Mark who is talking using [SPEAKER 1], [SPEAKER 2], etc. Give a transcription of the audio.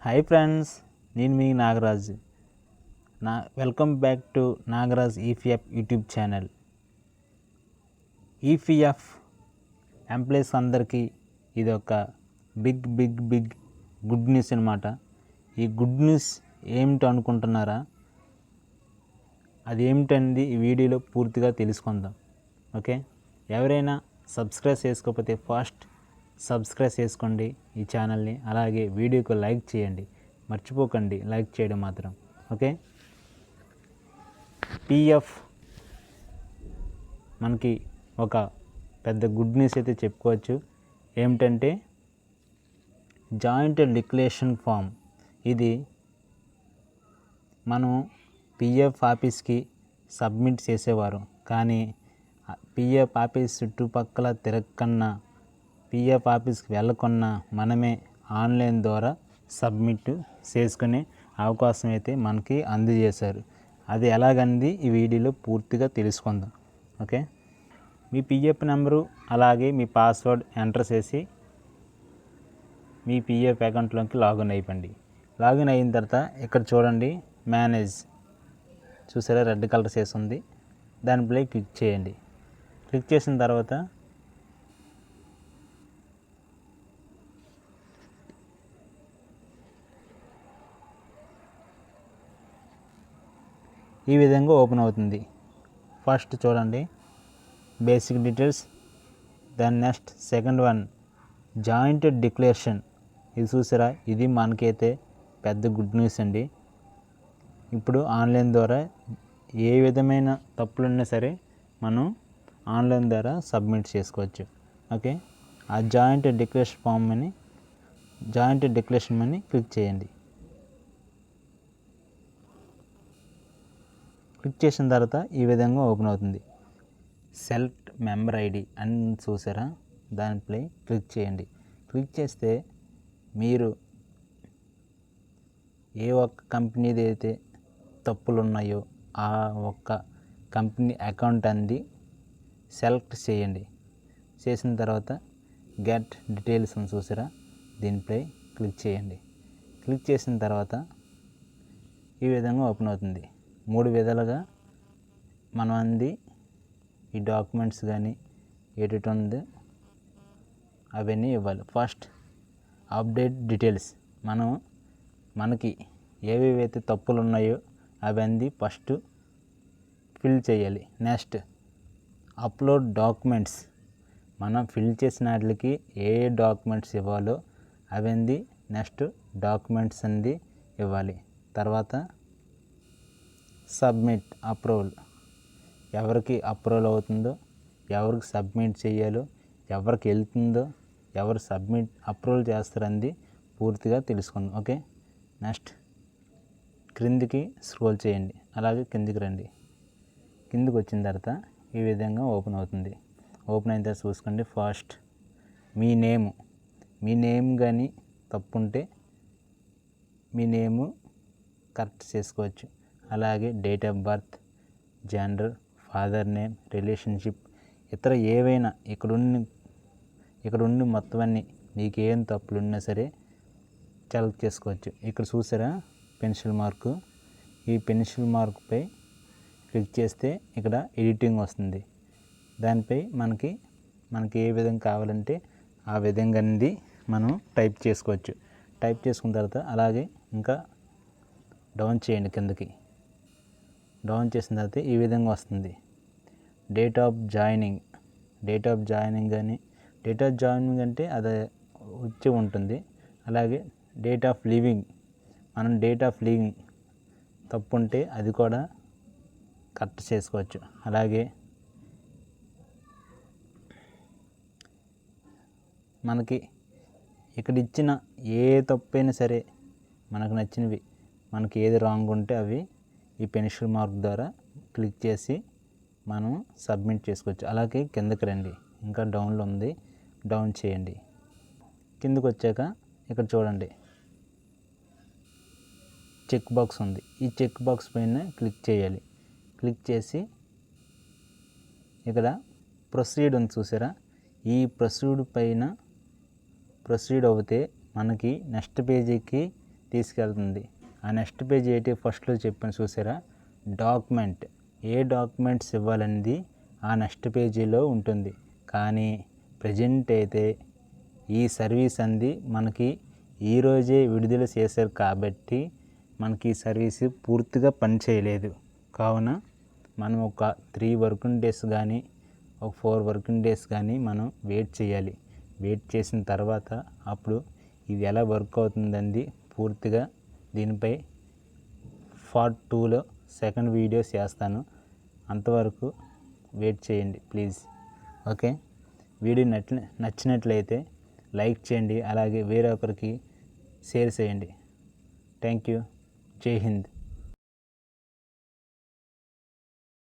[SPEAKER 1] Hi friends, నేను మీ Nagaraj. Welcome back to Nagaraj EPF YouTube channel. EPF employees అందరికీ ఇది ఒక బిగ్ గుడ్ న్యూస్ అన్నమాట. ఈ గుడ్ న్యూస్ ఏమిటి అనుకుంటున్నారా? అది ఏమిటండి ఈ వీడియోలో పూర్తిగా తెలుసుకుందాం. ఓకే, ఎవరైనా సబ్స్క్రైబ్ చేసుకోకపోతే ఫస్ట్ సబ్స్క్రైబ్ చేసుకోండి ఈ ఛానల్ని. అలాగే వీడియోకి లైక్ చేయండి, మర్చిపోకండి లైక్ చేయడం మాత్రం. ఓకే, పిఎఫ్ మనకి ఒక పెద్ద గుడ్ న్యూస్ అయితే చెప్పుకోవచ్చు. ఏమిటంటే జాయింట్ డిక్లరేషన్ ఫామ్. ఇది మనం పిఎఫ్ ఆఫీస్కి సబ్మిట్ చేసేవారు, కానీ పిఎఫ్ ఆఫీస్ చుట్టుపక్కల తిరగకన్నా, పిఎఫ్ ఆఫీస్కి వెళ్ళకున్నా మనమే ఆన్లైన్ ద్వారా సబ్మిట్ చేసుకునే అవకాశం అయితే మనకి అందజేశారు. అది ఎలాగంది ఈ వీడియోలో పూర్తిగా తెలుసుకుందాం. ఓకే, మీ పిఎఫ్ నెంబరు అలాగే మీ పాస్వర్డ్ ఎంటర్ చేసి మీ పిఎఫ్ అకౌంట్లోకి లాగిన్ అయిపోండి. లాగిన్ అయిన తర్వాత ఇక్కడ చూడండి, మేనేజ్ చూసారా, రెడ్ కలర్ చేసి ఉంది. దానిపై క్లిక్ చేయండి. క్లిక్ చేసిన తర్వాత ఈ విధంగా ఓపెన్ అవుతుంది. ఫస్ట్ చూడండి బేసిక్ డీటెయిల్స్, దాని next second one joint declaration. ఇది చూసారా, ఇది మనకైతే పెద్ద గుడ్ న్యూస్ అండి. ఇప్పుడు ఆన్లైన్ ద్వారా ఏ విధమైన తప్పులున్నా సరే మనం ఆన్లైన్ ద్వారా సబ్మిట్ చేసుకోవచ్చు. ఓకే, ఆ జాయింట్ డిక్లరేషన్ అని క్లిక్ చేయండి. క్లిక్ చేసిన తర్వాత ఈ విధంగా ఓపెన్ అవుతుంది. సెలెక్ట్ మెంబర్ ఐడి అని చూసారా, దానిపై క్లిక్ చేయండి. క్లిక్ చేస్తే మీరు ఏ ఒక్క కంపెనీది అయితే తప్పులు ఉన్నాయో ఆ ఒక్క కంపెనీ అకౌంట్ అనేది సెలెక్ట్ చేయండి. చేసిన తర్వాత గెట్ డీటెయిల్స్ అని చూసారా, దీనిపై క్లిక్ చేయండి. క్లిక్ చేసిన తర్వాత ఈ విధంగా ఓపెన్ అవుతుంది. 3 విధాలుగా మనం అంది ఈ డాక్యుమెంట్స్ కానీ ఏటి ఉంది అవన్నీ ఇవ్వాలి. ఫస్ట్ అప్డేట్ డీటెయిల్స్, మనకి ఏవేవైతే తప్పులు ఉన్నాయో అవన్నీ ఫస్ట్ ఫిల్ చేయాలి. నెక్స్ట్ అప్లోడ్ డాక్యుమెంట్స్, మనం ఫిల్ చేసిన వాటికి ఏ డాక్యుమెంట్స్ ఇవ్వాలో అవన్నీ నెక్స్ట్ డాక్యుమెంట్స్ అంది ఇవ్వాలి. తర్వాత సబ్మిట్ అప్రూవల్, ఎవరికి అప్రూవల్ అవుతుందో, ఎవరికి సబ్మిట్ చేయాలో, ఎవరికి వెళ్తుందో, ఎవరు అప్రూవల్ చేస్తారంది పూర్తిగా తెలుసుకుందాం. ఓకే, నెక్స్ట్ క్రిందికి స్క్రోల్ చేయండి. అలాగే కిందికి రండి. కిందికి వచ్చిన తర్వాత ఈ విధంగా ఓపెన్ అవుతుంది. ఓపెన్ అయిన తర్వాత చూసుకోండి, ఫస్ట్ మీ నేమ్ కానీ తప్పుంటే మీ నేము కరెక్ట్ చేసుకోవచ్చు. అలాగే date of birth, gender, father name, relationship, ఇతర ఏవైనా ఇక్కడుండి మొత్తం అన్నీ మీకు ఏం తప్పులు ఉన్నా సరే సెలెక్ట్ చేసుకోవచ్చు. ఇక్కడ చూసారా పెన్సిల్ మార్కు, ఈ పెన్సిల్ మార్కుపై క్లిక్ చేస్తే ఇక్కడ ఎడిటింగ్ వస్తుంది. దానిపై మనకి ఏ విధంగా కావాలంటే ఆ విధంగా అనేది మనం టైప్ చేసుకోవచ్చు. టైప్ చేసుకున్న తర్వాత అలాగే ఇంకా డౌన్ చేయండి. కిందకి డౌన్ చేసిన తర్వాత ఈ విధంగా వస్తుంది. డేట్ ఆఫ్ జాయినింగ్ అంటే అది వచ్చి ఉంటుంది. అలాగే డేట్ ఆఫ్ లీవింగ్, మనం డేట్ ఆఫ్ లీవింగ్ తప్పు ఉంటే అది కూడా కరెక్ట్ చేసుకోవచ్చు. అలాగే మనకి ఇక్కడ ఇచ్చిన ఏ తప్పైనా సరే మనకు నచ్చినవి, మనకి ఏది రాంగ్ ఉంటే అవి ఈ పెన్సిల్ మార్క్ ద్వారా క్లిక్ చేసి మనం సబ్మిట్ చేసుకోవచ్చు. అలాగే కిందకి రండి, ఇంకా డౌన్లో ఉంది, డౌన్ చేయండి. కిందకి వచ్చాక ఇక్కడ చూడండి చెక్ బాక్స్ ఉంది. ఈ చెక్ బాక్స్ పైన క్లిక్ చేయాలి. క్లిక్ చేసి ఇక్కడ ప్రొసీడ్ ఉంది చూసారా, ఈ ప్రొసీడ్ పైన ప్రొసీడ్ అవుతే మనకి నెక్స్ట్ పేజీకి తీసుకెళ్తుంది. ఆ నెక్స్ట్ పేజ్ ఏంటి, ఫస్ట్లో చెప్పాను చూసారా, డాక్యుమెంట్. ఏ డాక్యుమెంట్స్ ఇవ్వాలనేది ఆ నెక్స్ట్ పేజీలో ఉంటుంది. కానీ ప్రజెంట్ అయితే ఈ సర్వీస్ అంది మనకి ఈరోజే విడుదల చేశారు కాబట్టి మనకి ఈ సర్వీస్ పూర్తిగా పనిచేయలేదు. కావున మనం ఒక 3 వర్కింగ్ డేస్ కానీ ఒక 4 వర్కింగ్ డేస్ కానీ మనం వెయిట్ చేయాలి. వెయిట్ చేసిన తర్వాత అప్పుడు ఇది ఎలా వర్క్ అవుతుందండి పూర్తిగా దీనిపై పార్ట్ 2లో సెకండ్ వీడియో చేస్తాను. అంతవరకు వెయిట్ చేయండి ప్లీజ్. ఓకే, వీడియో నచ్చినట్లయితే లైక్ చేయండి, అలాగే వేరే ఒకరికి షేర్ చేయండి. Thank you. జై హింద్.